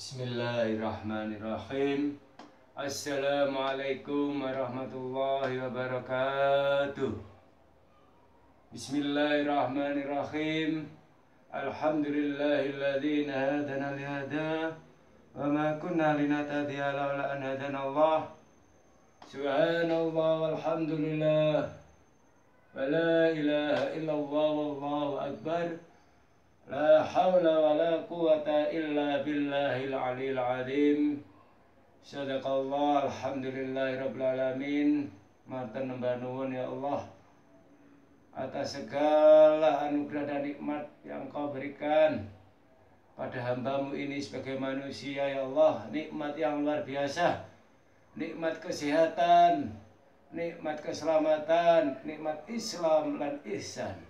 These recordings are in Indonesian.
Bismillahirrahmanirrahim. Assalamualaikum warahmatullahi wabarakatuh. Bismillahirrahmanirrahim. Alhamdulillahilladzi hadana lihada wa ma kunna linahtadiya laula an hadana Allah. Subhanallah walhamdulillah wa la ilaha illallah wallahu akbar. La hawla wa la quwata illa billahil aliyil azim. Sadaqallah, alhamdulillahi rabbil alamin. Matur nembah nuwun ya Allah atas segala anugerah dan nikmat yang Kau berikan pada hambamu ini sebagai manusia ya Allah. Nikmat yang luar biasa, nikmat kesehatan, nikmat keselamatan, nikmat Islam dan ihsan.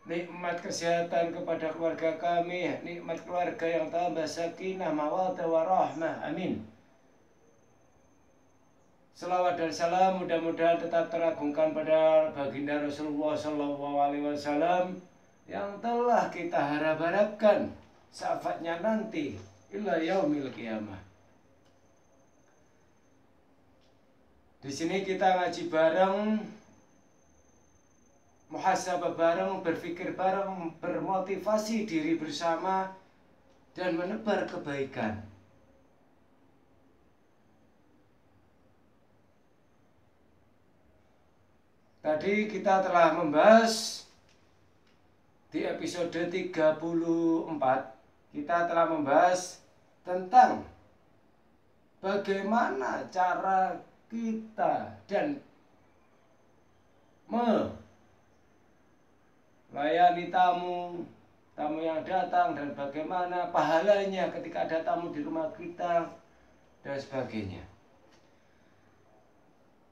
Nikmat kesehatan kepada keluarga kami, nikmat keluarga yang tambah sakinah, mawaddah warahmah. Amin. Selawat dan salam mudah-mudahan tetap teragungkan pada baginda Rasulullah SAW yang telah kita harap-harapkan syafaatnya nanti ila yaumil qiyamah. Di sini kita ngaji bareng, muhasabah bareng, berpikir bareng, bermotivasi diri bersama, dan menebar kebaikan. Tadi kita telah membahas di episode 34, kita telah membahas tentang bagaimana cara kita dan melayani tamu yang datang, dan bagaimana pahalanya ketika ada tamu di rumah kita dan sebagainya.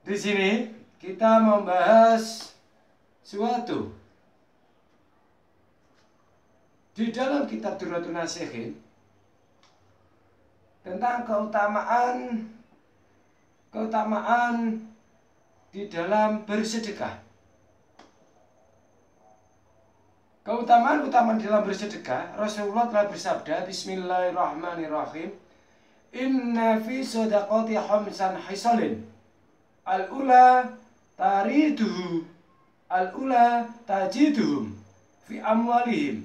Di sini kita membahas suatu di dalam kitab Durratun Nasikhin tentang keutamaan di dalam bersedekah. Keutamaan dalam bersedekah, Rasulullah telah bersabda, Bismillahirrahmanirrahim, Inna fi sadaqati khamsan hisalin, al-ula tajiduhum fi amwalihim,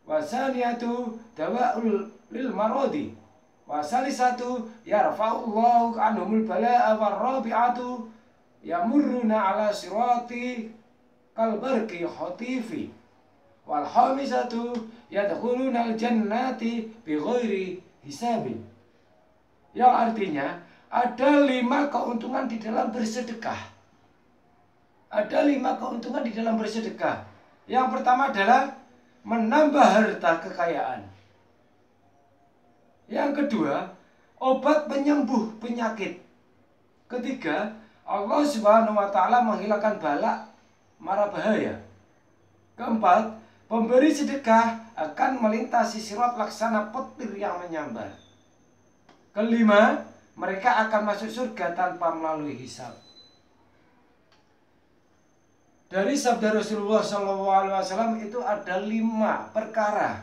wa saniyatu dawa'ul lil maradi, wa salisatu yarfa'ullahu anhumul bala'a, wa rabi'atu yamurruna ala sirati kalbarki khotifi, wal khamisatu yadkhuluna al-jannati bighairi hisabin. Yang artinya ada 5 keuntungan di dalam bersedekah. Ada 5 keuntungan di dalam bersedekah. Yang pertama adalah menambah harta kekayaan. Yang kedua, obat penyembuh penyakit. Ketiga, Allah Subhanahu wa taala menghilangkan bala mara bahaya. Keempat, pemberi sedekah akan melintasi sirat laksana petir yang menyambar. Kelima, mereka akan masuk surga tanpa melalui hisab. Dari sabda Rasulullah SAW itu ada 5 perkara,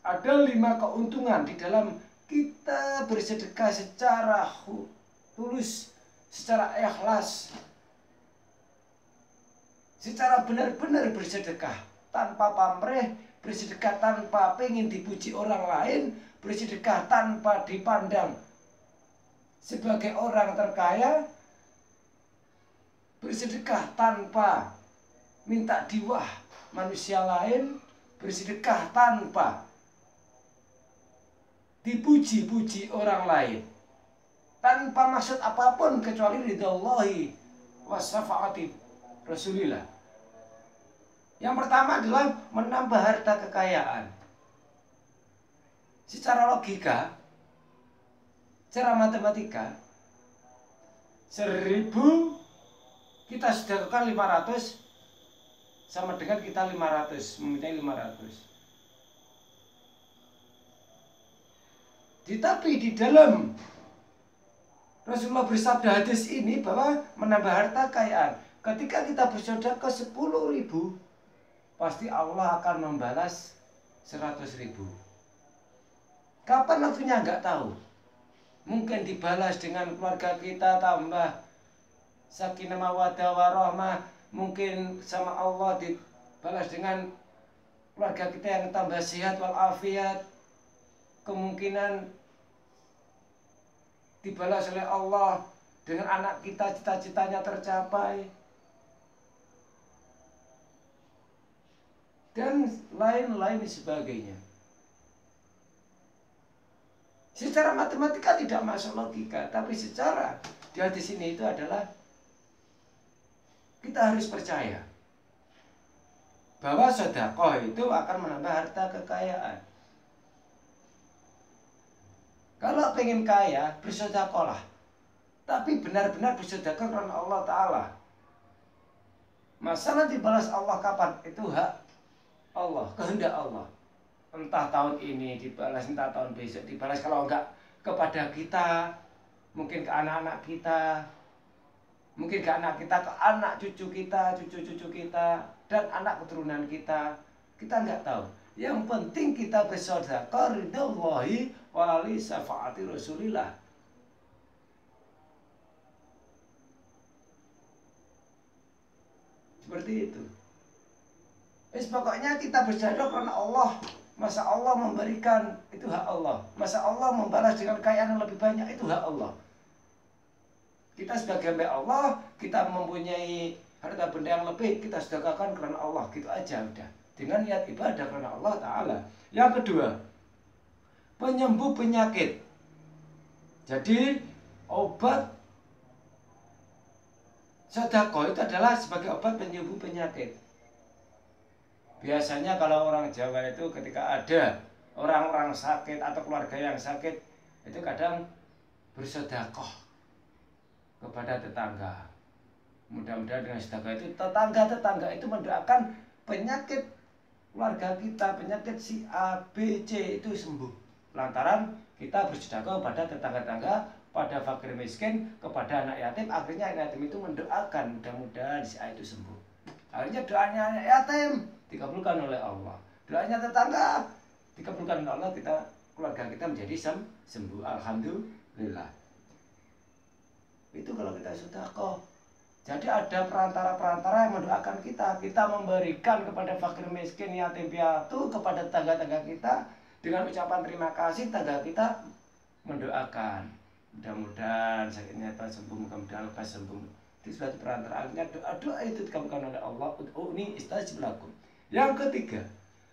ada 5 keuntungan di dalam kita bersedekah secara tulus, secara ikhlas, secara benar-benar bersedekah tanpa pamrih, bersedekah tanpa pengen dipuji orang lain, bersedekah tanpa dipandang sebagai orang terkaya, bersedekah tanpa minta diwah manusia lain, bersedekah tanpa dipuji-puji orang lain, tanpa maksud apapun kecuali ridhallahi wa syafaati Rasulillah. Yang pertama adalah menambah harta kekayaan. Secara logika, secara matematika, 1000 kita sedekahkan 500 sama dengan kita 500, mempunyai 500. Tetapi di dalam Rasulullah bersabda hadis ini bahwa menambah harta kekayaan, ketika kita bersedekah 10.000, pasti Allah akan membalas 100.000. Kapan waktunya nggak tahu. Mungkin dibalas dengan keluarga kita tambah sakinah mawaddah warahmah. Mungkin sama Allah dibalas dengan keluarga kita yang tambah sehat walafiat. Kemungkinan dibalas oleh Allah dengan anak kita cita-citanya tercapai. Dan lain-lain sebagainya. Secara matematika tidak masuk logika, tapi secara di hadis ini itu adalah kita harus percaya bahwa sedekah itu akan menambah harta kekayaan. Kalau pengen kaya, bersedekahlah. Tapi benar-benar bersedekah karena Allah Ta'ala. Masalah dibalas Allah kapan? Itu hak Allah, kehendak Allah. Entah tahun ini dibalas, entah tahun besok dibalas. Kalau enggak kepada kita, mungkin ke anak-anak kita, mungkin ke anak kita, ke anak cucu kita, cucu-cucu kita, dan anak keturunan kita. Kita enggak tahu. Yang penting kita bersedekah ridhallahi wa li syafaati Rasulillah. Seperti itu. Pokoknya kita bersedekah karena Allah. Masa Allah memberikan, itu hak Allah. Masa Allah membalas dengan kekayaan yang lebih banyak, itu hak Allah. Kita sebagai hamba Allah, kita mempunyai harta benda yang lebih, kita sedekahkan karena Allah. Gitu aja udah. Dengan niat ibadah karena Allah Ta'ala. Yang kedua, penyembuh penyakit. Jadi obat sedekah itu adalah sebagai obat penyembuh penyakit. Biasanya kalau orang Jawa itu ketika ada orang-orang sakit atau keluarga yang sakit, itu kadang bersedekah kepada tetangga. Mudah-mudahan dengan sedekah itu tetangga itu mendoakan penyakit keluarga kita, penyakit si A, B, C itu sembuh. Lantaran kita bersedekah pada tetangga-tetangga, pada fakir miskin, kepada anak yatim. Akhirnya anak yatim itu mendoakan mudah-mudahan si A itu sembuh. Akhirnya doanya anak yatim dikabulkan oleh Allah. Doanya tetangga dikabulkan oleh Allah, keluarga kita menjadi sembuh. Alhamdulillah. Itu kalau kita sedekah. Jadi ada perantara-perantara yang mendoakan kita. Kita memberikan kepada fakir miskin, yatim piatu, kepada tetangga-tetangga kita dengan ucapan terima kasih. Tetangga kita mendoakan. Mudah-mudahan sakitnya sembuh, mudah-mudahan lekas sembuh. Itu suatu perantara. Akhirnya doa-doa itu dikabulkan oleh Allah. Ud'uni istajib lakum. Yang ketiga,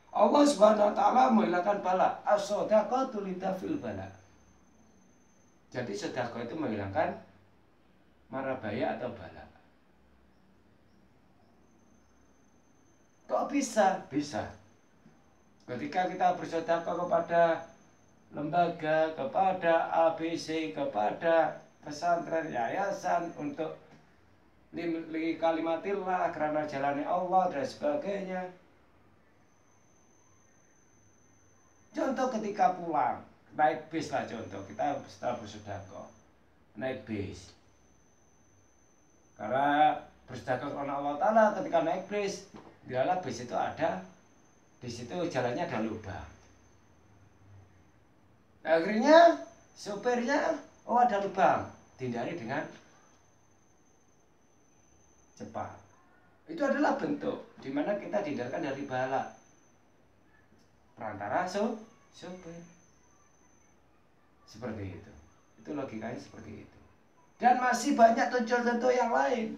Allah Subhanahu wa Ta'ala menghilangkan bala. As-shadaqatu lidafil bala. Jadi sedekah itu menghilangkan mara bahaya atau bala. Kok bisa? Bisa. Ketika kita bersedekah kepada lembaga, kepada ABC, kepada pesantren, yayasan untuk kalimatillah, karena jalani Allah dan sebagainya. Contoh ketika pulang, naik bis lah contoh, kita setelah bersedekah, naik bis. Karena bersedekah karena Allah Ta'ala, ketika naik bis, di dalam bis itu ada, di situ jalannya ada lubang. Akhirnya supirnya, oh ada lubang, dihindari dengan cepat. Itu adalah bentuk dimana kita dihindarkan dari bala. Perantara supir. Seperti itu. Itu logikanya seperti itu. Dan masih banyak contoh-contoh yang lain.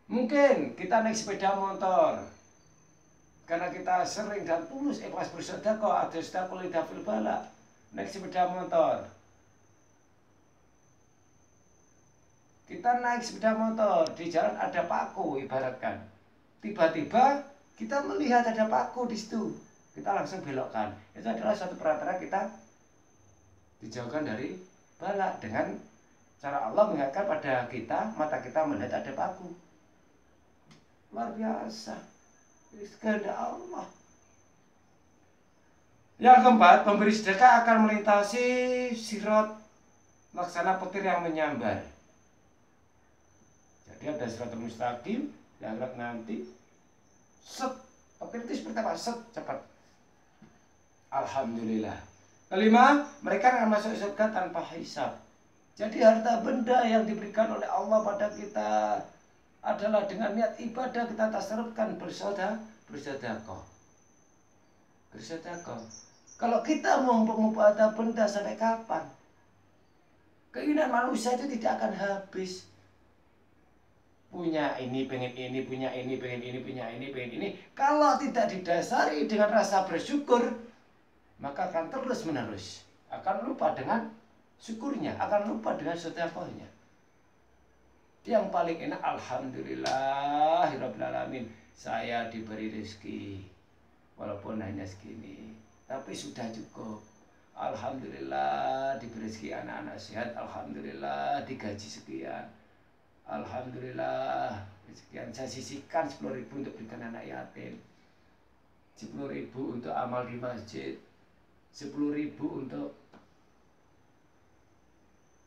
Mungkin kita naik sepeda motor karena kita sering dan tulus ikhlas bersedekah, ada sedekah lidafil bala. Naik sepeda motor. Kita naik sepeda motor, di jalan ada paku ibaratkan. Tiba-tiba kita melihat ada paku di situ. Kita langsung belokkan. Itu adalah suatu perantara kita dijauhkan dari bala dengan cara Allah mengingatkan pada kita, mata kita melihat ada paku. Luar biasa. Kehendak Allah. Yang keempat, pemberi sedekah akan melintasi sirat laksana petir yang menyambar. Jadi ada siratul mustaqim yang nanti set, petir itu seperti apa? Set, cepat. Alhamdulillah. Kelima, mereka akan masuk surga tanpa hisab. Jadi harta benda yang diberikan oleh Allah pada kita adalah dengan niat ibadah kita tasarrufkan bersedekah. Kalau kita mau harta benda sampai kapan? Keinginan manusia itu tidak akan habis. Punya ini, pengen ini, punya ini, pengen ini, punya ini, pengen ini. Kalau tidak didasari dengan rasa bersyukur, maka akan terus menerus. Akan lupa dengan syukurnya, akan lupa dengan sedekahnya. Yang paling enak, alhamdulillahirabbil alamin, saya diberi rezeki walaupun hanya segini, tapi sudah cukup. Alhamdulillah diberi rezeki anak-anak sehat, alhamdulillah digaji sekian, alhamdulillah sekian. Saya sisihkan 10.000 untuk berikan anak yatim, 10.000 untuk amal di masjid, 10.000 untuk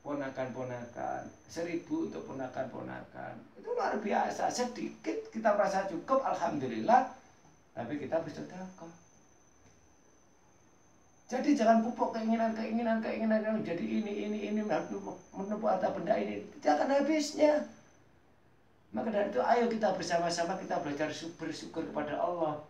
ponakan-ponakan, 1.000 untuk ponakan-ponakan. Itu luar biasa. Sedikit kita merasa cukup, alhamdulillah, tapi kita bersedekah. Jadi jangan pupuk keinginan jadi ini menumpuk harta benda ini, tidak akan habisnya. Maka dari itu ayo kita bersama-sama kita belajar bersyukur kepada Allah.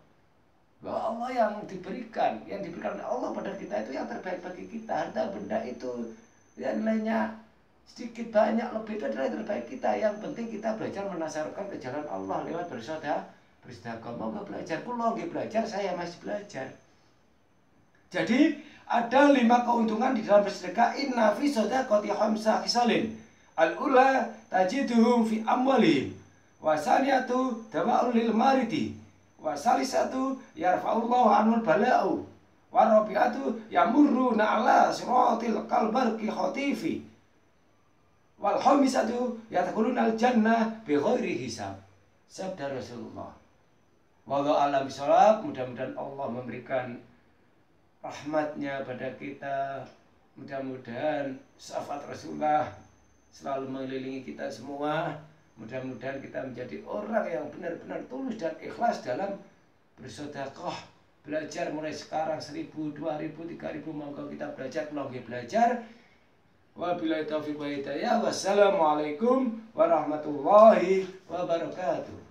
Bahwa Allah yang diberikan oleh Allah pada kita itu yang terbaik bagi kita. Harta benda itu yang nilainya sedikit banyak lebih itu adalah yang terbaik kita. Yang penting kita belajar menasarkan ke jalan Allah lewat bersedekah. Mau nggak belajar? Pulau nggak belajar, saya masih belajar. Jadi ada 5 keuntungan di dalam bersedekah. Inna fi shadaqati khamsa khisalin. Al-ula tajiduhum fi amwalihim. Wasaniyatu dawa'un lil maridi. Wasalisatu yarfa'ullahu anul bala'u. Warabi'atu yamurruna ala siratil kalbarki khotifi. Wal khamisatu yadkhuluna al-jannah bi ghairi hisab. Sabda Rasulullah. Wallahu a'lam bishawab. Mudah-mudahan Allah memberikan rahmatnya pada kita. Mudah-mudahan syafaat Rasulullah selalu mengelilingi kita semua. Mudah-mudahan kita menjadi orang yang benar-benar tulus dan ikhlas dalam bersedekah. Belajar mulai sekarang 1.000, 2.000, 3.000, monggo kita belajar, pelongge belajar. Wabillahi taufiq wa hidayah. Wassalamualaikum warahmatullahi wabarakatuh.